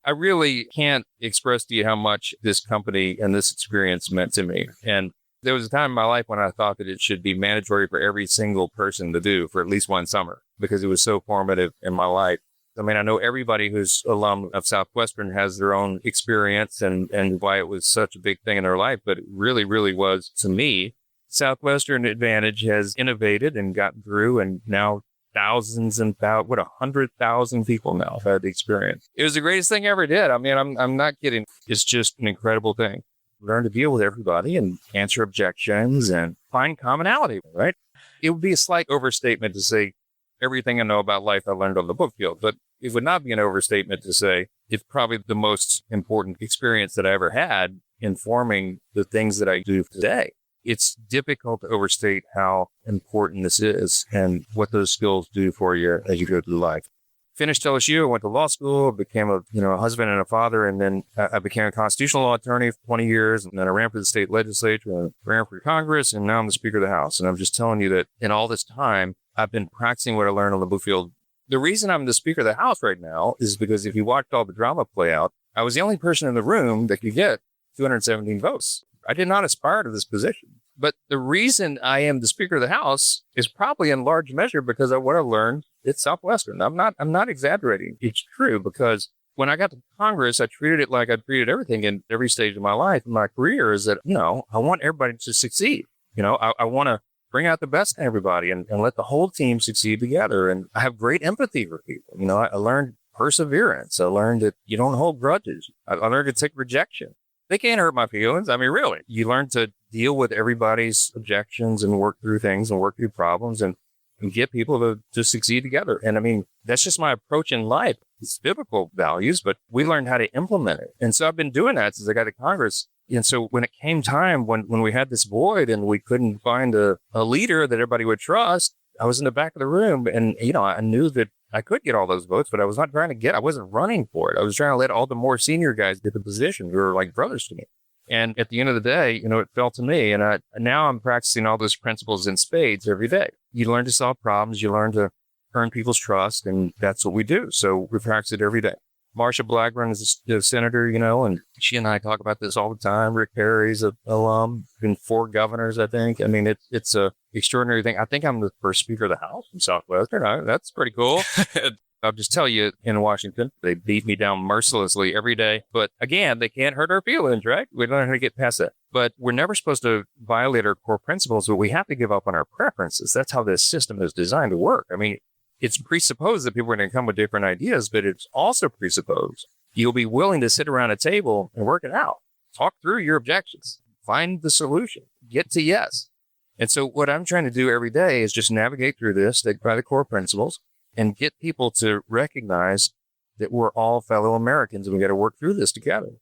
I really can't express to you how much this company and this experience meant to me. And there was a time in my life when I thought that it should be mandatory for every single person to do for at least one summer because it was so formative in my life. I mean, I know everybody who's alum of Southwestern has their own experience and why it was such a big thing in their life, but it really, really was to me. Southwestern Advantage has innovated and gotten through, and now thousands and 100,000 people now have had the experience. It was the greatest thing I ever did. I mean, I'm not kidding. It's just an incredible thing. Learn to deal with everybody and answer objections and find commonality, right? It would be a slight overstatement to say everything I know about life I learned on the book field, but it would not be an overstatement to say it's probably the most important experience that I ever had in forming the things that I do today. It's difficult to overstate how important this is and what those skills do for you as you go through life. Finished LSU, went to law school, became a husband and a father, and then I became a constitutional law attorney for 20 years, and then I ran for the state legislature, and ran for Congress, and now I'm the Speaker of the House. And I'm just telling you that in all this time, I've been practicing what I learned on the book field. The reason I'm the Speaker of the House right now is because if you watched all the drama play out, I was the only person in the room that could get 217 votes. I did not aspire to this position. But the reason I am the Speaker of the House is probably in large measure because of what I learned at Southwestern. I'm not exaggerating. It's true because when I got to Congress, I treated it like I treated everything in every stage of my life. My career is that, I want everybody to succeed. I want to bring out the best in everybody and let the whole team succeed together. And I have great empathy for people. I learned perseverance. I learned that you don't hold grudges. I learned to take rejection. They can't hurt my feelings. I mean, really, you learn to deal with everybody's objections and work through things and work through problems and get people to succeed together. And I mean, that's just my approach in life. It's biblical values, but we learned how to implement it. And so I've been doing that since I got to Congress. And so when it came time, when we had this void and we couldn't find a leader that everybody would trust, I was in the back of the room and, I knew that I could get all those votes, but I was not trying to I wasn't running for it. I was trying to let all the more senior guys get the position who were like brothers to me. And at the end of the day, it fell to me. And now I'm practicing all those principles in spades every day. You learn to solve problems. You learn to earn people's trust. And that's what we do. So we practice it every day. Marsha Blackburn is a senator, and she and I talk about this all the time. Rick Perry's an alum, been 4 governors, I think. I mean, it's a extraordinary thing. I think I'm the first Speaker of the House from Southwestern. That's pretty cool. I'll just tell you, in Washington, they beat me down mercilessly every day. But again, they can't hurt our feelings, right? We don't know how to get past that. But we're never supposed to violate our core principles, but we have to give up on our preferences. That's how this system is designed to work. I mean, it's presupposed that people are going to come with different ideas, but it's also presupposed you'll be willing to sit around a table and work it out. Talk through your objections. Find the solution. Get to yes. And so what I'm trying to do every day is just navigate through this, stick by the core principles, and get people to recognize that we're all fellow Americans and we got to work through this together.